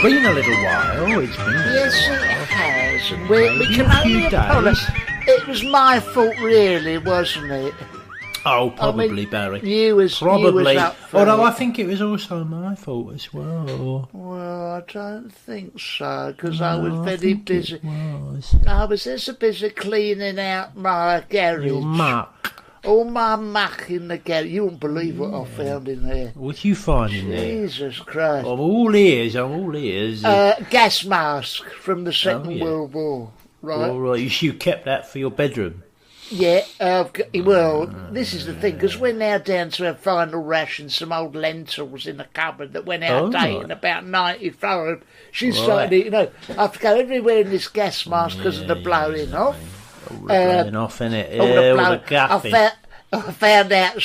been a little while. It's been Yes, it has. And we can only apologise. It was my fault, really, wasn't it? Oh, probably, Barry. You was up for Although it. I think it was also my fault as well. Well, I don't think so, because I was very busy. Was. I was just busy cleaning out my garage. Your muck. All my muck in the garage. You wouldn't believe what I found in there. What you find in there? Jesus Christ. I'm all ears. Gas mask from the Second World War. Right. All right. You kept that for your bedroom. Yeah, well, this is the thing, because we're now down to our final ration, some old lentils in the cupboard that went out of date in about 95. She started, I have to go everywhere in this gas mask because of the blowing off. All the blowing off, innit? All the gaffing. I found out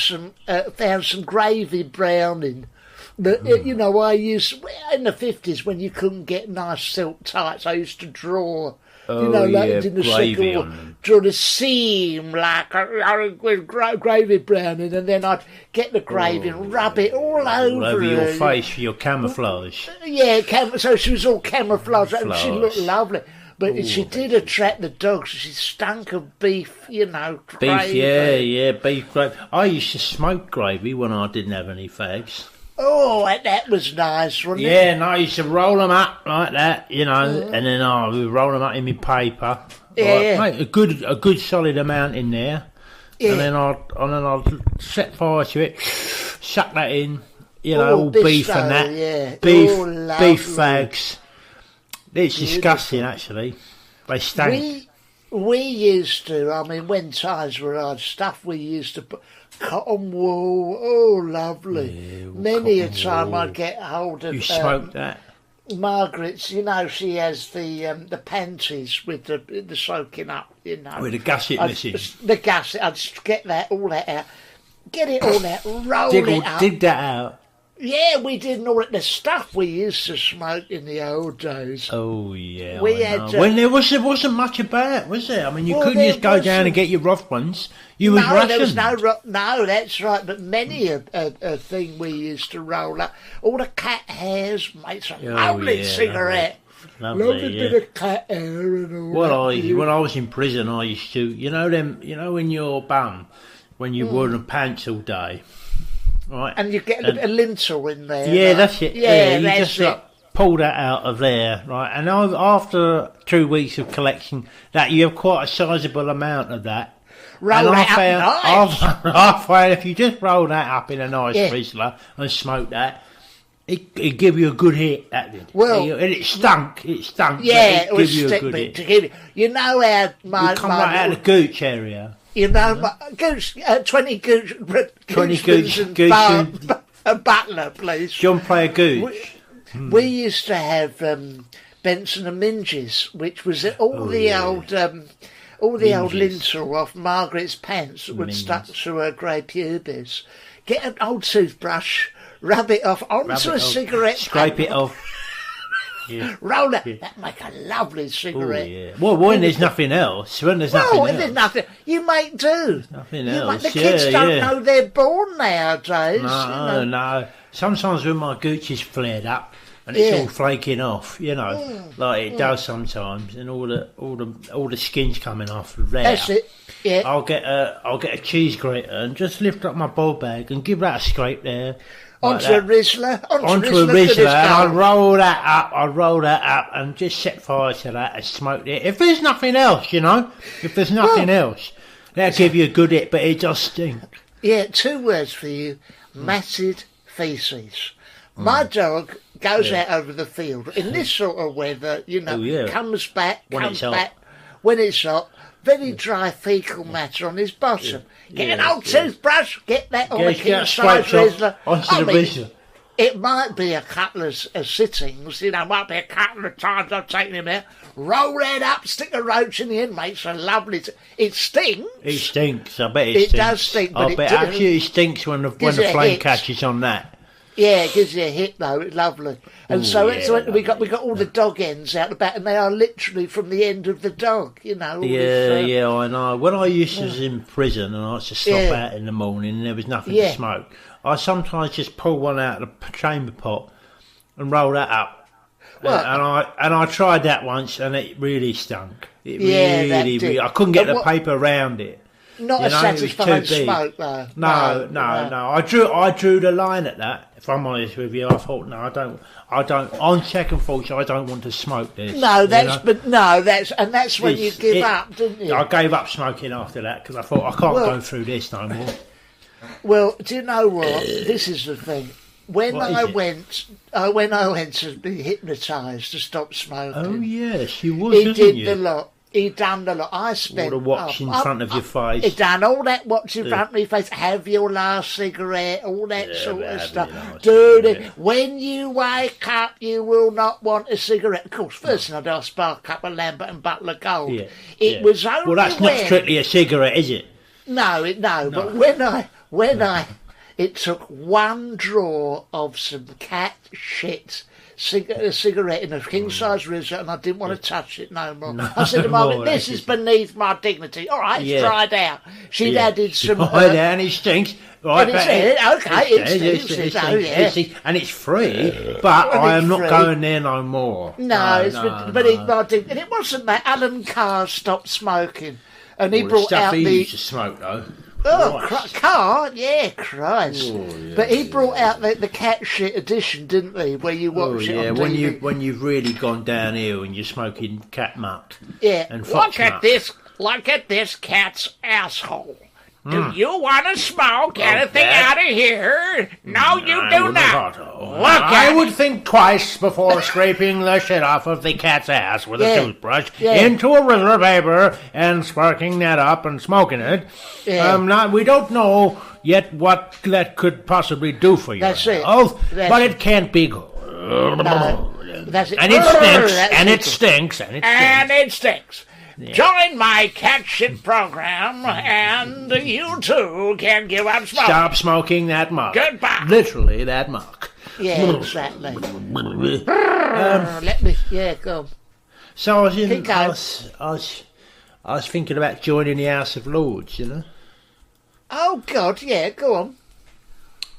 some gravy browning. But, I used, in the 50s, when you couldn't get nice silk tights, I used to draw... in the gravy circle, draw the seam with gravy browning, and then I'd get the gravy and rub it all over your face for your camouflage. Yeah, so she was all camouflaged, and she looked lovely. But she did attract the dogs. She stunk of beef, gravy. Beef, beef gravy. I used to smoke gravy when I didn't have any fags. Oh, that was nice, wasn't it? Yeah, and I used to roll them up like that, and then I would roll them up in my paper. Yeah, Make a good solid amount in there. Yeah. And then I'd set fire to it, suck that in, all beef and that. Yeah. Beef fags. It's disgusting, actually. They stank. We used to, when times were hard, stuff we used to put... Cotton wool, oh lovely. Yeah, many a time I'd get hold of... You smoked that? Margaret's, she has the panties with the soaking up, With the gasset message. The gasset, I'd get all that out. Get it all out, roll it up. Dig that out. Yeah, we did all the stuff we used to smoke in the old days. Oh, yeah, we had when there wasn't much about, was there? You couldn't just go down and get your rough ones. You was rationed. There was no, that's right, but many a thing we used to roll up. All the cat hairs, mate, some lovely cigarette. Lovely bit of cat hair and all that. When I was in prison, I used to, in your bum, when you wore the pants all day. Right. And you get a lintel in there. Yeah, that's it. Yeah, you just pull that out of there, right? And after 2 weeks of collecting that, you have quite a sizable amount of that. Roll that up nice. I found if you just roll that up in a nice Frizzler and smoke that, it give you a good hit. That did. Well, and it stunk. Yeah, it would stick me to give you. You know how you come right out of the gooch area. Goose, 20 gooch and butler, please. John play a gooch. We used to have Benson and Minges, which was all the old lintel off Margaret's pants that would stuck to her grey pubis. Get an old toothbrush, rub it off onto a cigarette. Scrape it off. Yeah. Roll it. That make a lovely cigarette. Oh, yeah. Well, when there's nothing else. When there's nothing you make do. Nothing else. The kids don't know they're born nowadays. No. Sometimes when my gooch is flared up and it's all flaking off, like it does sometimes, and all the skin's coming off there. That's it. Yeah. I'll get a cheese grater and just lift up my ball bag and give that a scrape there. Onto a Rizzler, and I'll roll that up and just set fire to that and smoke it. If there's nothing else, that'll give you a good hit, but it does stink. Yeah, 2 words for you, matted faeces. My dog goes out over the field in this sort of weather, comes back when it's hot. Very dry fecal matter on his bottom. Get an old toothbrush, get that on the king-size Rizzler. Onto the Rizzler. It might be a couple of sittings, might be a couple of times I've taken him out. Roll that up, stick a roach in the end, makes a lovely... It stinks. It stinks, I bet it stinks. It does stink, but I bet absolutely stinks when the flame catches on that. Yeah, it gives you a hit though. It's lovely. And so we got all the dog ends out the back, and they are literally from the end of the dog. I know. When I used to was in prison and I used to stop out in the morning and there was nothing to smoke, I sometimes just pull one out of the chamber pot and roll that up. And I tried that once, and it really stunk. It really, I couldn't get the paper around it. Not a satisfying smoke, though. No. I drew the line at that. If I'm honest with you, I thought, no, I don't. On second thoughts, I don't want to smoke this. No, that's when you give up, didn't you? I gave up smoking after that because I thought I can't go through this no more. Well, do you know what? This is the thing. When I went to be hypnotised to stop smoking. Oh yes, you was. He did the lot. He done the lot. I spent all the watch in front of your face. He done all that watch in front of my face. Have your last cigarette, all that sort of stuff. Dude, when you wake up, you will not want a cigarette. Of course, first thing I do, I spark up a Lambert and Butler Gold. It was only well, that's not strictly a cigarette, is it? No. But when I, it took one draw of some cat shit. A cigarette in a king-size rizzer, and I didn't want to touch it no more. I said to Mum, this is beneath my dignity. All right, it's dried out. She'd added some... and it stinks. Right, it stinks. And it's free, but I am not going there no more. But it wasn't that. Alan Carr stopped smoking, and he brought out he used to smoke, though. Oh, Carr, yeah, Christ! Oh, yeah, but he brought out the cat shit edition, didn't he? Where you watch it on TV. when you've really gone downhill and you're smoking cat muck. Yeah, and fox muck. Look at this cat's asshole. Do you want to smoke anything out of here? No, you do not. I would think twice before scraping the shit off of the cat's ass with a toothbrush into a roller of paper and sparking that up and smoking it. We don't know yet what that could possibly do for you. That's it. But it can't be good. That's it. And it stinks. And it stinks. Yeah. Join my cat shit program, and you too can give up smoking. Stop smoking that muck. Goodbye. Literally that muck. Yeah, exactly. Go. So I was thinking about joining the House of Lords, you know. Oh God, yeah, go on.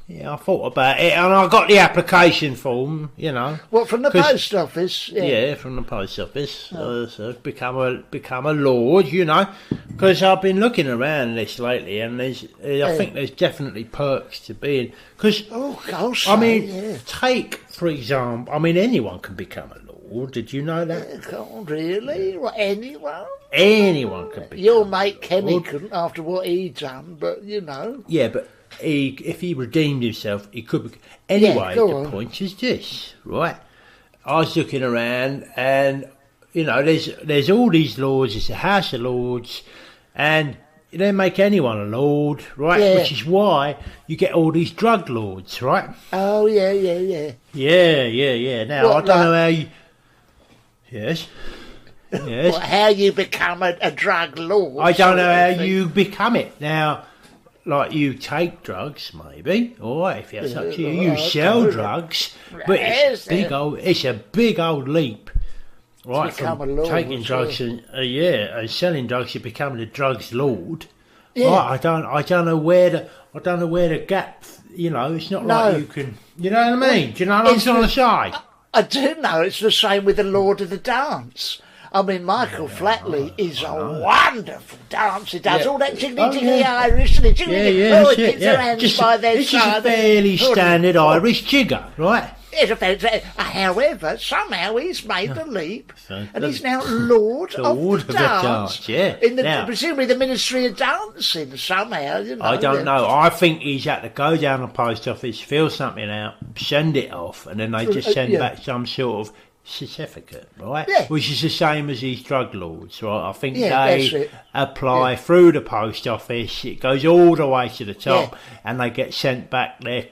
Yeah, I thought about it, and I got the application form, you know. What, from the post office? Yeah, from the post office. So become a lord, you know, because I've been looking around this lately, and I think there's definitely perks to being. Because take for example, anyone can become a lord. Did you know that? Really? What, anyone? Anyone can become. Your mate Kenny couldn't after what he done, but you know. Yeah, but. If he redeemed himself, he could. Anyway, the point is this, right? I was looking around, and you know, there's all these lords. It's a House of Lords, and they make anyone a lord, right? Yeah. Which is why you get all these drug lords, right? Oh yeah. Now I don't know how you. Yes. How you become a drug lord? I don't know how you become it now. Like you take drugs, maybe, or if it's up to you, you sell drugs. But it's a big old leap, right? From taking drugs and selling drugs to becoming a drugs lord. Yeah. Right, I don't know where the gap. You know, it's not like you can. You know what I mean? Do you know what I'm trying to say? I do know. It's the same with the Lord of the Dance. Michael Flatley is a wonderful dancer. He does all that jiggly Irish, and he gets her hands by their side. It's a fairly standard Irish jigger, right? However, somehow he's made the leap, and he's now Lord of the Dance. Yeah. Presumably the Ministry of Dancing, somehow. You know, I don't know. I think he's had to go down the post office, fill something out, send it off, and then they just send back some sort of certificate, right? Yeah. Which is the same as these drug lords, right? I think they apply through the post office. It goes all the way to the top, and they get sent back their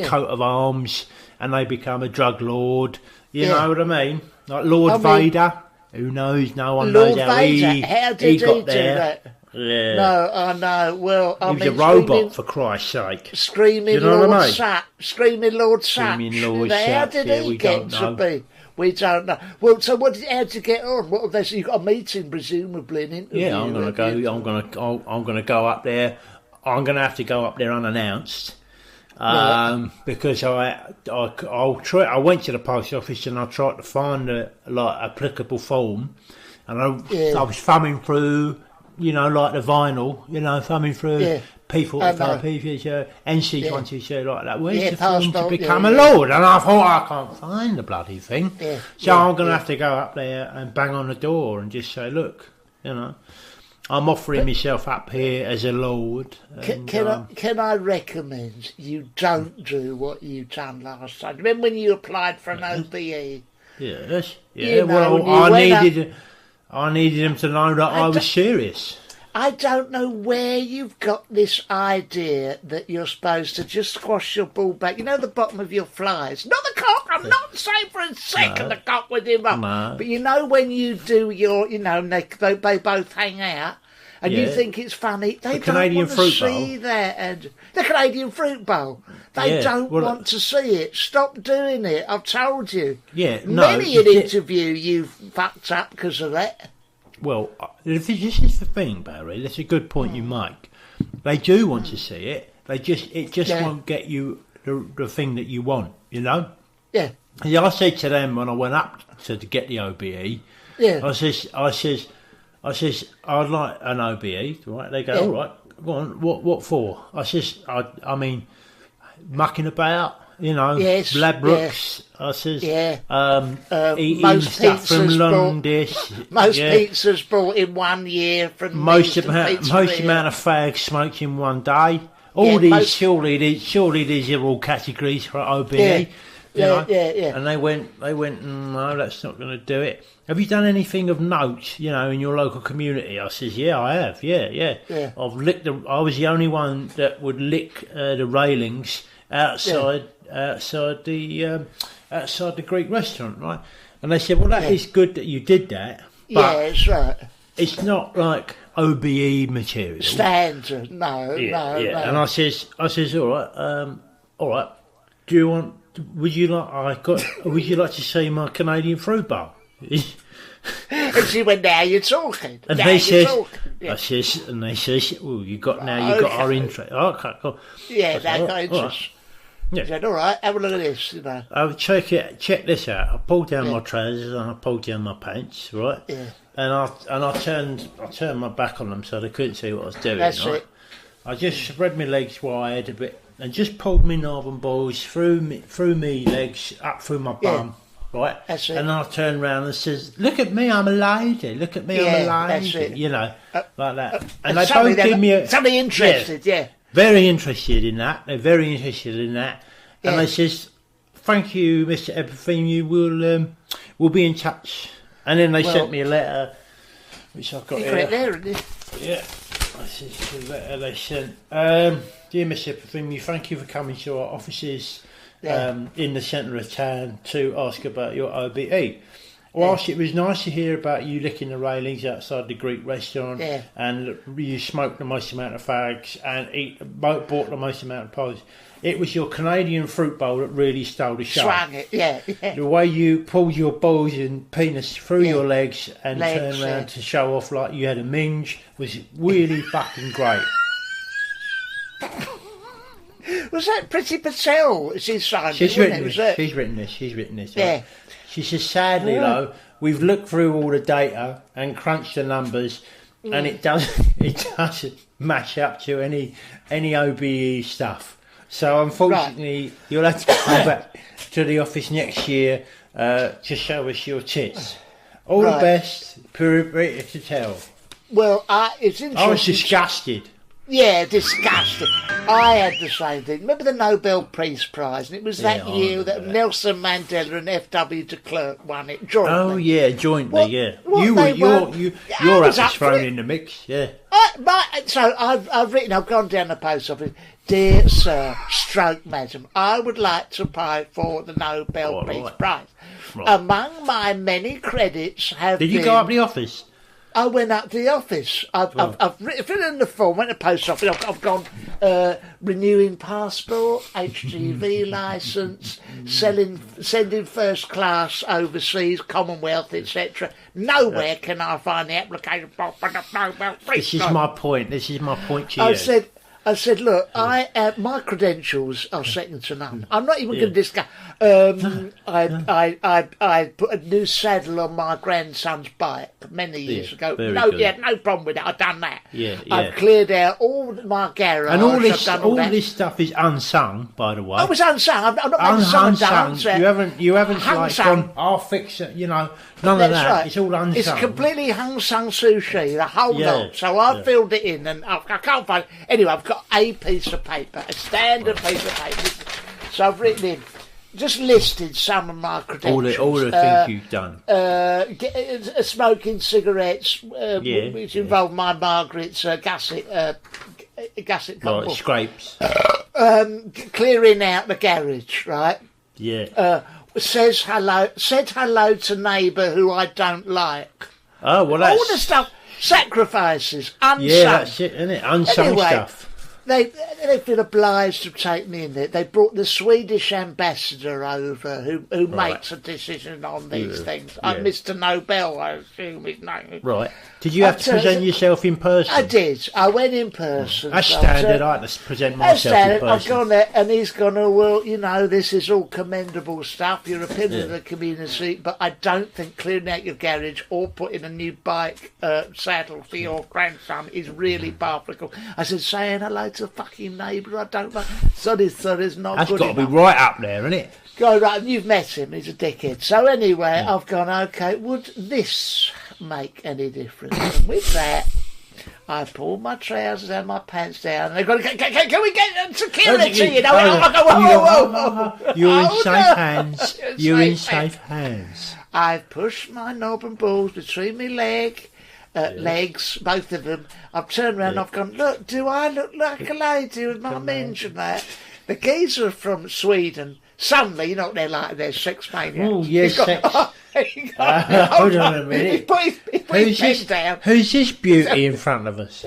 coat of arms, and they become a drug lord. You know what I mean? Like Lord Vader. Who knows? No one knows how he got there. That? Yeah. No, I know. Well, he was a robot, for Christ's sake. Screaming Lord Sap. Screaming Lord Sap. How did he get to be? We don't know. Well, so how did you get on? What have they? So you got a meeting, presumably, an interview. Yeah, I'm going to go up there. I'm going to have to go up there unannounced, Because I went to the post office and I tried to find a applicable form, and I was thumbing through, like the vinyl, thumbing through P45, NC22, like that. Where's the form to become a lord? And I thought, I can't find the bloody thing. So I'm going to have to go up there and bang on the door and just say, look, I'm offering myself up here as a lord. Can I recommend you don't do what you done last time? Remember when you applied for an OBE? Yes. Yeah. I needed them to know that I was serious. I don't know where you've got this idea that you're supposed to just squash your ball back. The bottom of your flies. Not the cock. I'm not saying for a second the cock with him up. No. But when you do your, they both hang out. And you think it's funny. They don't want to see that. And the Canadian Fruit Bowl. They don't want to see it. Stop doing it. I've told you. Many an interview you've fucked up because of that. Well, this is the thing, Barry. That's a good point you make. They do want to see it. It just won't get you the thing that you want. Yeah. I said to them when I went up to get the OBE. I says, I'd like an OBE, right? They go, all right, go on, what for? I says, I mean, mucking about, Ladbrokes. I says, eating stuff from London. Most pizzas bought in 1 year from most amount of fags smoked in 1 day. All these, surely these are all categories for OBE. And they went, no, that's not going to do it. Have you done anything of note, in your local community? I says, yeah, I have, yeah. I've licked I was the only one that would lick the railings outside the Greek restaurant, right? And they said, well, that is good that you did that. But that's right. It's not like OBE material. Standard, no. And I says, all right. Would you like to see my Canadian Fruit Bowl? And she went, now you're talking. And they says, well, you got our interest. Okay, cool. Yeah, they got interest. Yeah. I said, all right, have a look at this, I'll check this out. I pulled down my trousers and I pulled down my pants, right? Yeah. And I turned my back on them so they couldn't see what I was doing. That's right? it. I just spread my legs wide a bit and just pulled my northern balls through me legs up through my bum. Right, that's it. And I turned round and says, "Look at me, I'm a lady. Look at me, I'm a lady." That's it. Like that. And they both give me somebody interested, very interested in that. They're very interested in that. And they says, "Thank you, Mr. Epiphany. We'll be in touch." And then they sent me a letter, which I've got here. There, isn't it? Yeah, this is the letter they sent. Dear Mr. Epiphany, thank you for coming to our offices. In the centre of town to ask about your OBE. Whilst it was nice to hear about you licking the railings outside the Greek restaurant and you smoked the most amount of fags and bought the most amount of pies, it was your Canadian Fruit Bowl that really stole the show. Swung it, yeah. The way you pulled your balls and penis through your legs and turned around to show off like you had a minge was really fucking great. Was that Priti Patel? She's written this. Yeah. Right? She says, sadly though, we've looked through all the data and crunched the numbers, and it doesn't match up to any OBE stuff. So unfortunately, you'll have to come back to the office next year to show us your tits. All the best, Priti Patel. Well, it's interesting. I was disgusted. Yeah, disgusting. I had the same thing. Remember the Nobel Peace Prize? And it was that year that Nelson Mandela and F.W. de Klerk won it jointly. Oh yeah, jointly. Your ass was thrown in the mix. Yeah. I've gone down the post office. Dear Sir, stroke Madam, I would like to apply for the Nobel Peace Prize. Right. Among my many credits have Did you go up the office? I went up to the office. I've filled in the form, went to the post office. I've gone renewing passport, HGV licence, sending first class overseas, Commonwealth, etc. Nowhere can I find the application form for the Nobel Peace Prize. This is my point to you. I said, I said, look, my credentials are second to none. I'm not even going to discuss. I put a new saddle on my grandson's bike many years ago. No problem with it. I've done that. I've cleared out all my garage. And all this stuff is unsung, by the way. Oh, it's unsung. I'm not making someone dance. You haven't like gone, I'll fix it, none of that. Right. It's all unsung. It's completely unsung sushi, the whole lot. So I filled it in and I can't find it. Anyway, I've got a piece of paper, a standard piece of paper. So I've written in, just listed some of my credentials. All the things you've done. Smoking cigarettes, which involved my Margaret's gusset right, scrapes. Clearing out the garage, right? Yeah. Said hello to neighbour who I don't like. Oh, well, that's... all the stuff, sacrifices, unsung. Yeah, that's it, isn't it? Unsung stuff. They've been obliged to take me in there. They brought the Swedish ambassador over who makes a decision on these things. Mr. Nobel, I assume his name is. Right. Did you have to present yourself in person? I did. I went in person. That's standard. I had to present myself in person. I've gone there and he's gone, well, this is all commendable stuff. You're a pillar of the community, but I don't think clearing out your garage or putting a new bike saddle for your grandson is really powerful. I said, saying hello to a fucking neighbour I don't know. Sorry's not That's good enough. That's got to be right up there, isn't it? Go right, and you've met him. He's a dickhead. So anyway, I've gone, okay, would this make any difference? And with that, I pulled my trousers and my pants down, and they've got, can we get security? Whoa. You're in safe hands. You're in safe hands. I've pushed my knob and balls between my legs, both of them. I've turned around and I've gone, look, do I look like a lady with my minge and that? The geezer from Sweden, suddenly, they're like, they're sex maniacs. Oh, yes, sex. Hold on a minute. He put his pen down. Who's this beauty in front of us?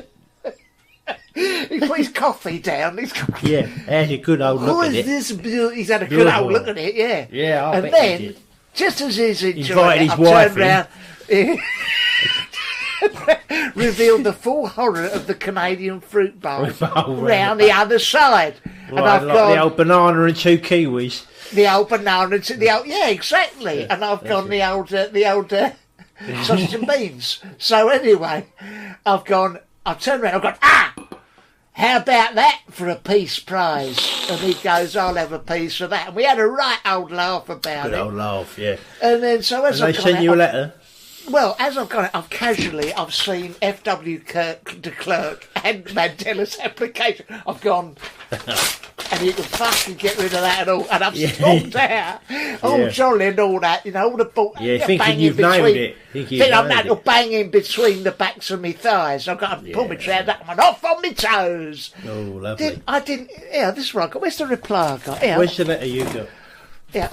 He put his coffee down. Has a good old look at it. Who is this beauty? He's had a good old look at it, yeah. Yeah, and then, just as he's enjoying it, I've turned round, revealed the full horror of the Canadian fruit bowl round the other side. Right, and I've gone, the old banana and two kiwis. The old banana and exactly. Yeah, and I've gone the old sausage and beans. So anyway, I've turned around, I've gone, how about that for a peace prize? And he goes, I'll have a piece of that. And we had a right old laugh about it. Good old laugh, yeah. And then so as I've sent you a letter? Well, as I've got it, I've seen F.W. de Klerk and Mandela's application. I've gone, and you can fucking get rid of that and all. And I've stormed out, all jolly and all that, all the thinking you've nailed it. I'm banging between the backs of my thighs. I've got to pull my trousers up and off on my toes. Oh, lovely. This is what I got. Where's the reply I got? Where's the letter you got? Yeah.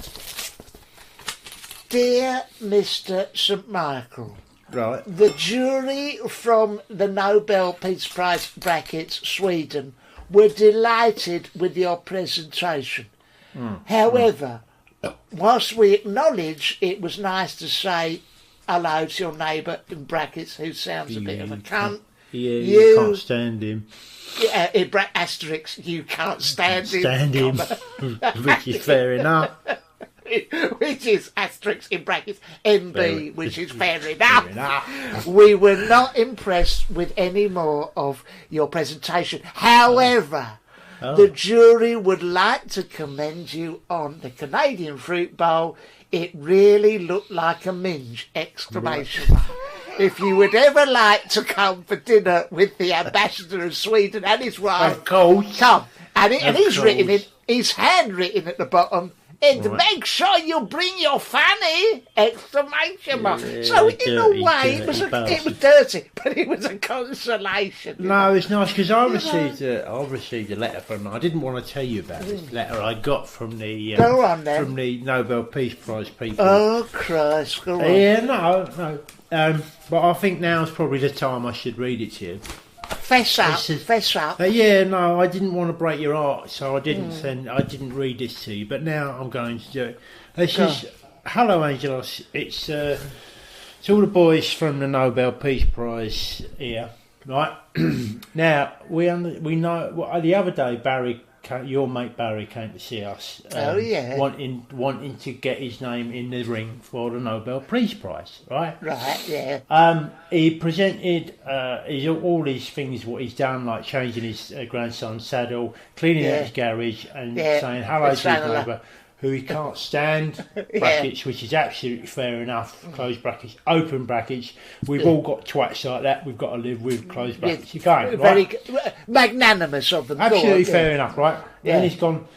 Dear Mr. St. Michael, right. The jury from the Nobel Peace Prize brackets Sweden were delighted with your presentation. However, whilst we acknowledge it was nice to say hello to your neighbour in brackets who sounds a bit of a cunt, you can't stand him. In asterisk, you can't stand him. Which is fair enough. Which is asterisk in brackets MB, which is fair enough. We were not impressed with any more of your presentation. However, the jury would like to commend you on the Canadian fruit bowl. It really looked like a minge! ! If you would ever like to come for dinner with the ambassador of Sweden and his wife, of course, come. And he's written it. He's handwritten at the bottom. And make sure you bring your fanny! ! So in a way, it was dirty, but it was a consolation. No, it's nice because I received a letter from. I didn't want to tell you about this letter I got from the from the Nobel Peace Prize people. Oh Christ! Go on. Yeah, no. But I think now's probably the time I should read it to you. Fess up. No, I didn't want to break your heart, so I didn't I didn't read this to you. But now I'm going to do it. This is hello, Angelos. It's all the boys from the Nobel Peace Prize here. Right now, we know the other day your mate Barry came to see us. Wanting to get his name in the ring for the Nobel Peace Prize. Right. Right. Yeah. He presented all these things what he's done, like changing his grandson's saddle, cleaning out his garage, and saying hello to his neighbour, who he can't stand, brackets, which is absolutely fair enough, close brackets, open brackets. We've all got twats like that, we've got to live with close brackets. You can't, right? Very magnanimous of them. Absolutely fair enough, right? Yeah. Then he's gone,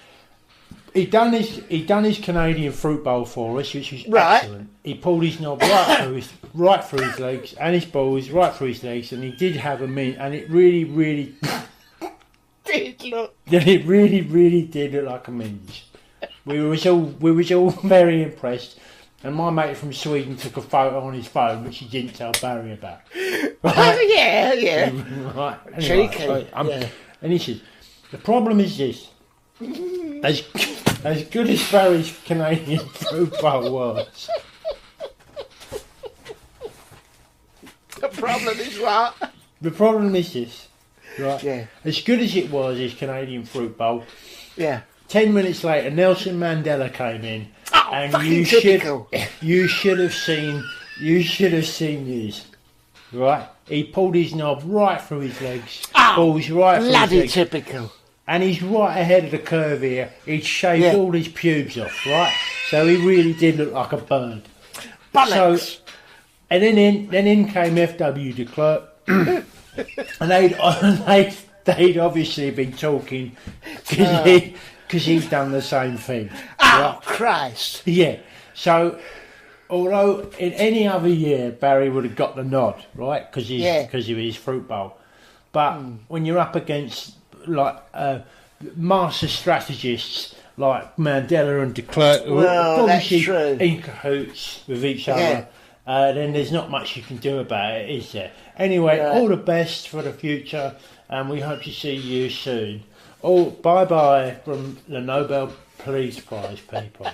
he'd done his Canadian fruit bowl for us, which was excellent. He pulled his knob right through his legs, and his balls right through his legs, and he did have a mint, and it really, really did look. It really, really did look like a minge. We was all very impressed, and my mate from Sweden took a photo on his phone, which he didn't tell Barry about. Right? Oh yeah. Right. Anyway, cheeky. And he says, the problem is this: as good as Barry's Canadian fruit bowl was, the problem is what? The problem is this, right? Yeah. As good as it was, his Canadian fruit bowl. Yeah. 10 minutes later, Nelson Mandela came in, and you should have seen this, right? He pulled his knob right through his legs, balls right through his legs, typical. And he's right ahead of the curve here. He'd shaved all his pubes off, right? So he really did look like a bird. Bollocks. So, and then in came F.W. de Klerk, and they'd obviously been talking because he's done the same thing. Oh, right? Christ. Yeah. So, although in any other year Barry would have got the nod, right? Because of his fruit bowl. But when you're up against like master strategists like Mandela and de Klerk, who are obviously in cahoots with each other, then there's not much you can do about it, is there? Anyway, all the best for the future, and we hope to see you soon. Oh, bye from the Nobel Peace Prize people.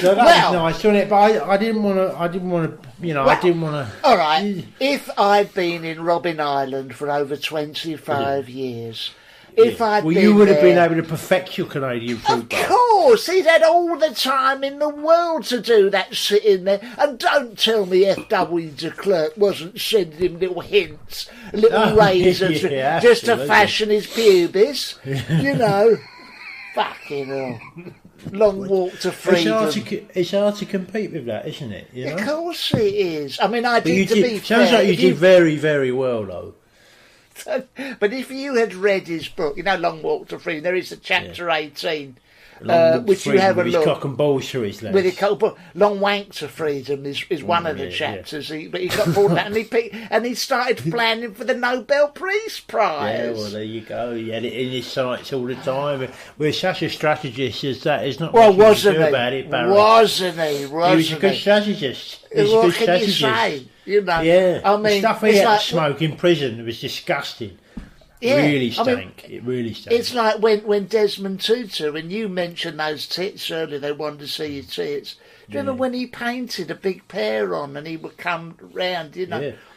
So that was nice, wasn't it? But I didn't want to. I didn't want to. All right. If I'd been in Robben Island for over 25 years, you would have been able to perfect your Canadian fruit bowl. Of course, he'd had all the time in the world to do that, sitting there. And don't tell me F.W. de Klerk wasn't sending him little hints, little razors, just to fashion his pubis. You know, fucking hell. Long walk to freedom. It's hard to compete with that, isn't it? You know? Of course it is. I mean, sounds like you did very, very well, though. But if you had read his book, Long Walk to Freedom, there is a chapter 18, which you have a look. With his cock and balls through his legs. With his Long Wank to Freedom is one of the chapters. Yeah. But he got bored of that, and he started planning for the Nobel Peace Prize. Yeah, well, there you go. He had it in his sights all the time. We're such a strategist as that. There's not much you can do about it, Barry. Wasn't he? He was a good strategist. What can you say? Yeah, I mean, the stuff he had to smoke in prison was disgusting. Yeah, really stank. It really stank. It's like when Desmond Tutu, when you mentioned those tits earlier, they wanted to see your tits. Do you remember when he painted a big pair on and he would come round,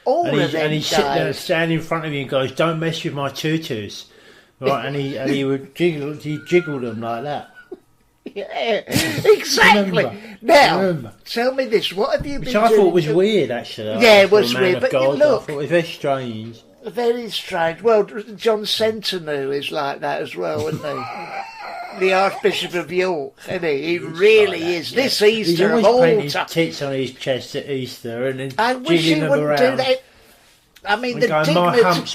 all of them and he'd sit there, stand in front of you and goes, "Don't mess with my tutus," right? and he would jiggle them like that. Yeah, exactly. Now, tell me this: what have you been doing? Which I thought was weird, actually. Yeah, it was weird. But look, I thought it was very strange. Very strange. Well, John Centennial is like that as well, isn't he? The Archbishop of York, isn't he? He really is. Yeah. This Easter of all time. He's always tits on his chest at Easter and then I wish he wouldn't do that. I mean, the dignity...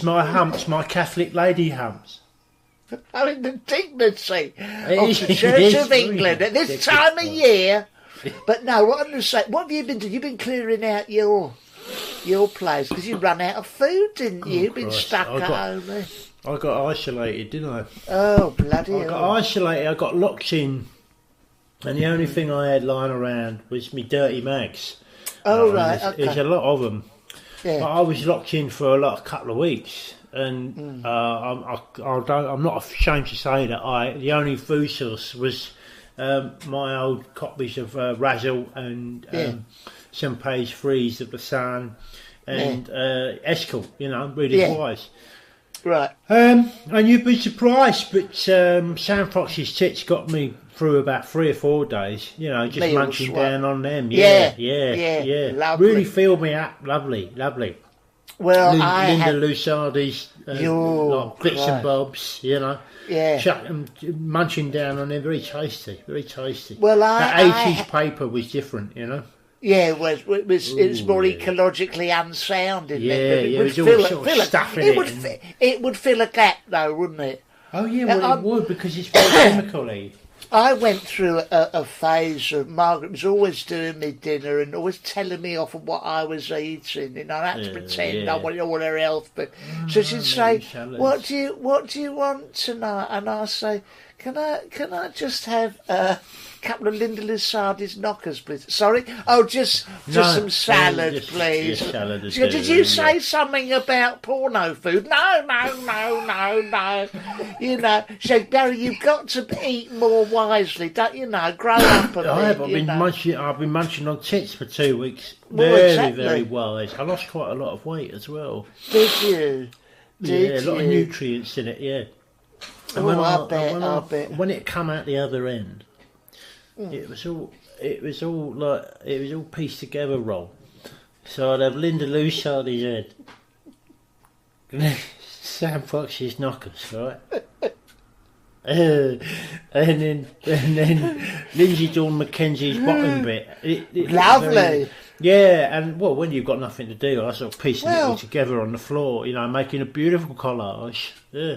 My humps, my Catholic lady humps. I mean, the dignity of the Church of England at this time of year. But no, what I'm going to say, what have you been doing? You've been clearing out your place because you run out of food, didn't you? You've been stuck at home. I got isolated, didn't I? Oh, bloody hell. I got isolated, I got locked in, and the only thing I had lying around was me dirty mags. Oh, right, okay. There's a lot of them. Yeah. But I was locked in for a couple of weeks, and I'm not ashamed to say that the only food source was my old copies of Razzle and some page 3s of The Sun, and Eskel, really wise. Right. And you'd be surprised, but Sam Fox's tits got me through about 3 or 4 days, just Meals, munching down on them. Yeah. Lovely. Really filled me up. Lovely. Well, Linda Lusardi's bits and bobs, Yeah. Munching down on them, very tasty. Well, that 80s paper was different, Yeah, it was more ecologically unsound, isn't it? It was all sort of stuff in it. It would fill a gap, though, wouldn't it? Oh, yeah, well, it would, because it's very chemical-y. I went through a phase of Margaret was always doing me dinner and always telling me off of what I was eating, I had to pretend I wanted all her health. But so she'd say, "What do you want tonight?" And I say, "Can I just have a couple of Linda Lusardi's knockers, please?" Sorry, just some salad, please. Just salad. She goes, "Did you say something about porno food?" No. She said, "Barry, you've got to eat more wisely, don't you know? Grow up a bit." I've been munching on tits for 2 weeks. Very wise. I lost quite a lot of weight as well. Did you? A lot of nutrients in it. Yeah. And I bet. When it come out the other end, it was all pieced together wrong. So I'd have Linda Lusardi's head, Sam Fox's knockers, right, and then Lindsay Dawn Mackenzie's bottom bit. Lovely. And when you've got nothing to do, I sort of piecing it all together on the floor, making a beautiful collage. Yeah.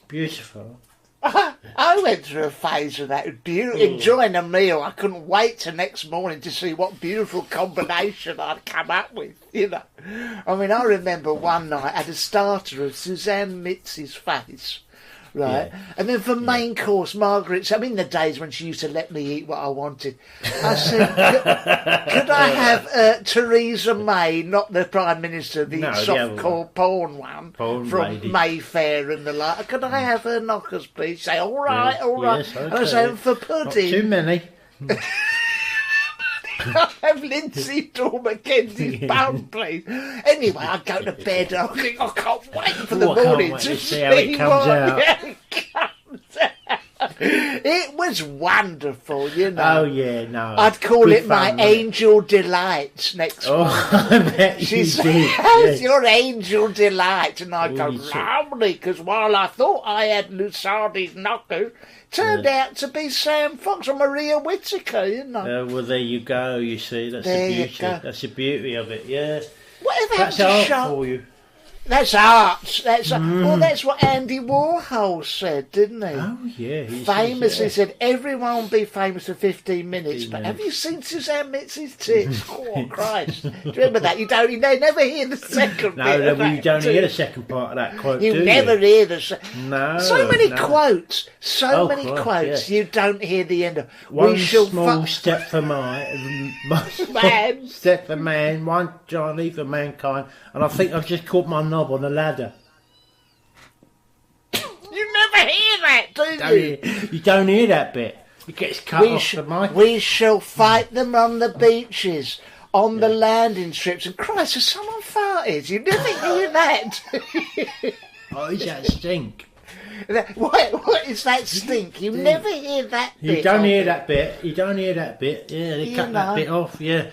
Beautiful. I went through a phase of that. Enjoying a meal. I couldn't wait till next morning to see what beautiful combination I'd come up with, I mean, I remember one night I had a starter of Suzanne Mitz's face. Right, and then for main course, Margaret's. I mean, the days when she used to let me eat what I wanted. I said, "Could I have Theresa May, not the Prime Minister, the soft-core porn one from lady. Mayfair and the like? Could I have her knockers, please?" Say, "All right." Yes, okay. And I say, "For pudding." Not too many. I have Lindsay Dawn Mackenzie's bum, please. Anyway, I go to bed. I think I can't wait for the morning to see how it comes out. It was wonderful, Oh yeah, no. I'd call it my Angel Delight next morning. I bet she said, "How's your Angel Delight?" And I go, "Lovely," because while I thought I had Lusardi's knockers, turned out to be Sam Fox or Maria Whittaker, well, there you go. You see, that's the beauty. That's the beauty of it. Yeah. Whatever that's happened to art for you. That's art. Well, that's what Andy Warhol said, didn't he? Oh, yeah. Famously said, everyone will be famous for 15 minutes, but have you seen Suzanne Mitz's tits? Oh, Christ. Do you remember that? You never hear the second bit of that. You don't hear the second part of that quote, You never hear the No. So many quotes. So many quotes. Yeah. You don't hear the end of. One small step for man, step for man, one Johnny for mankind, and I think I've just caught my knob on the ladder. You never hear that, do you? You don't hear that bit. It gets cut off the mic. We shall fight them on the beaches, on the landing strips. And Christ, has someone farted? You never hear that. Oh, is that stink? What is that stink? You never hear that bit. You don't hear that bit. You don't hear that bit. Yeah, they cut that bit off. Yeah.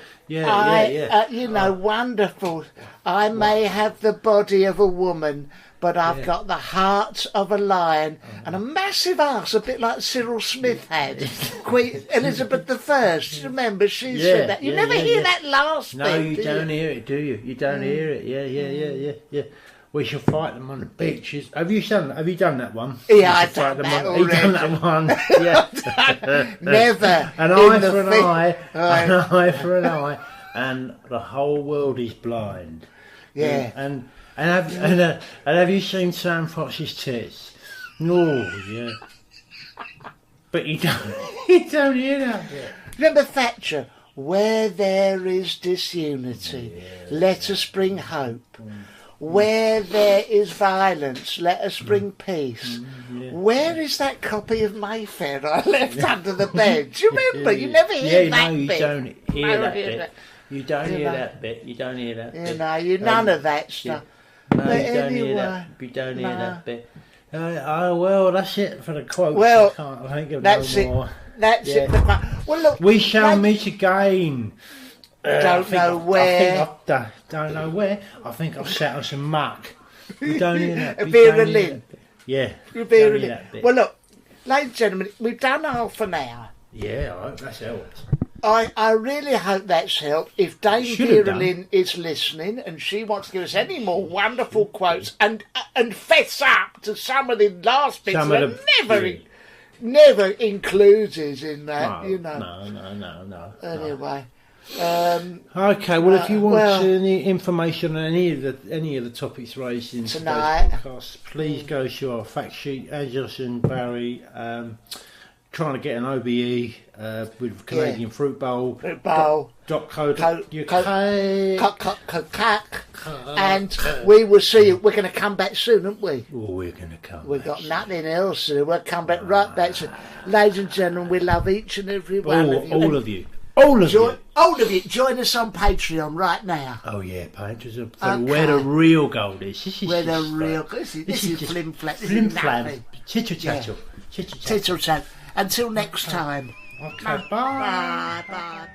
Wonderful. I may have the body of a woman, but I've got the heart of a lion and a massive arse, a bit like Cyril Smith had. Queen Elizabeth I, remember, she said that. You never hear that last bit. No, you don't hear it, do you? You don't hear it. Yeah. We shall fight them on the beaches. Have you done that one? Yeah, I've done that already. You've done that one. Yeah. Never. An eye for an eye, an eye for an eye, and the whole world is blind. Yeah. And have you seen Sam Fox's tits? No, yeah. But you don't hear that bit. Remember Thatcher? Where there is disunity, let us bring hope. Where there is violence, let us bring peace. Where is that copy of Mayfair I left under the bed? Do you remember? You never hear that bit. No, you don't hear that bit. You don't hear that bit. You don't hear that bit. None of that stuff. No, you don't hear that. You don't hear that bit. Well, that's it for the quotes. Well, I can't think of that's no it. more. That's it. Well, look. We shall meet again. Don't know where. Don't know where. I think I've sat on some muck. You don't hear that. A beer and lint. Yeah. A beer and lint. Well, look, ladies and gentlemen, we've done half an hour. Yeah, I hope that's helped. I really hope that's helped. If Dame Vera is listening and she wants to give us any more wonderful quotes and fess up to some of the last bits that never includes us in that, No. Anyway. Okay, well, if you want any information on any of the topics raised in today's podcast, please go to our fact sheet. Angelos and Barry trying to get an OBE with Canadian Fruit Bowl. .co.uk. And we will see you. We're going to come back soon, aren't we? Oh, we're going to come. We've got nothing else to do. We'll come back right back soon. Ladies and gentlemen, we love each and every one of you. All of you. All of you. Join us on Patreon right now. Oh yeah, Patreon. Where the real gold is. This is flim flam. Flim flam. Tittle tattle. Tittle tattle. Until next time. Okay, bye. Bye.